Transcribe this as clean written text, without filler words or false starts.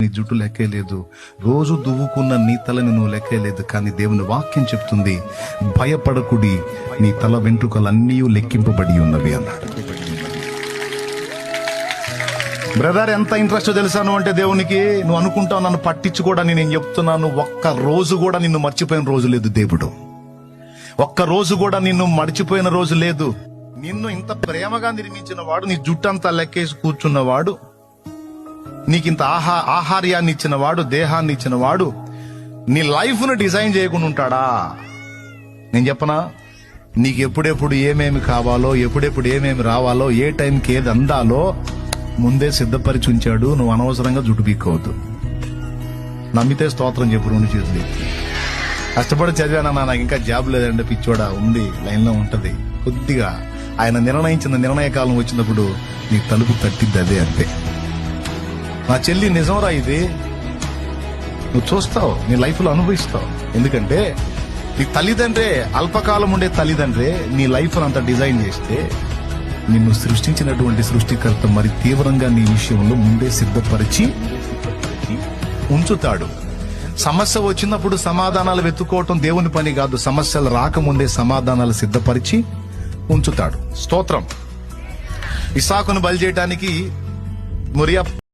నీ జుట్టు లెక్కేలేదు, రోజు దువ్వుకున్న నీ తలని నువ్వు లెక్కేలేదు. కానీ దేవుని వాక్యం చెప్తుంది, భయపడకుడి, నీ తల వెంట్రుకలన్నీ లెక్కింపబడి ఉన్నవి అన్నాడు. బ్రదర్, ఎంత ఇంట్రెస్ట్ తెలుసాను అంటే దేవునికి, నువ్వు అనుకుంటావు నన్ను పట్టించుకోవడానికి. నేను చెప్తున్నాను, ఒక్క రోజు కూడా నిన్ను మర్చిపోయిన రోజు లేదు దేవుడు. ఒక్క రోజు కూడా నిన్ను మర్చిపోయిన రోజు లేదు. నిన్ను ఇంత ప్రేమగా నిర్మించిన వాడు, నీ జుట్టంతా లెక్కేసి కూర్చున్నవాడు, నీకింత ఆహార్యాన్ని ఇచ్చిన వాడు, దేహాన్ని ఇచ్చిన వాడు, నీ లైఫ్ ను డిజైన్ చేయకుండా ఉంటాడా? నేను చెప్పనా, నీకు ఎప్పుడెప్పుడు ఏమేమి కావాలో, ఎప్పుడెప్పుడు ఏమేమి రావాలో, ఏ టైంకి ఏది అందాలో ముందే సిద్ధపరిచి ఉంచాడు. నువ్వు అనవసరంగా జుట్టు పీక్కోవద్దు. నమ్మితే స్తోత్రం చెప్పు. రెండు చేతులు కష్టపడి చదివానా, నాకు ఇంకా జాబ్ లేదంటే పిచ్చోడా, ఉంది, లైన్ లో ఉంటది. కొద్దిగా ఆయన నిర్ణయించిన నిర్ణయకాలం వచ్చినప్పుడు నీ తలుపు తట్టిద్ది, అదే అంతే. నా చెల్లి, నిజంరా ఇది, నువ్వు చూస్తావు, నీ లైఫ్ లో అనుభవిస్తావు. ఎందుకంటే నీ తల్లిదండ్రే, అల్పకాలం ఉండే తల్లిదండ్రే నీ లైఫ్ అంతా డిజైన్ చేస్తే, నిన్ను సృష్టించినటువంటి సృష్టికర్త మరి తీవ్రంగా నీ విషయంలో ముందే సిద్ధపరిచి ఉంచుతాడు. సమస్య వచ్చినప్పుడు సమాధానాలు వెతుక్కోవటం దేవుని పని కాదు. సమస్యలు రాకముందే సమాధానాలు సిద్ధపరిచి ఉంచుతాడు. స్తోత్రం. ఇస్సాకును బలి చేయడానికి మొరియా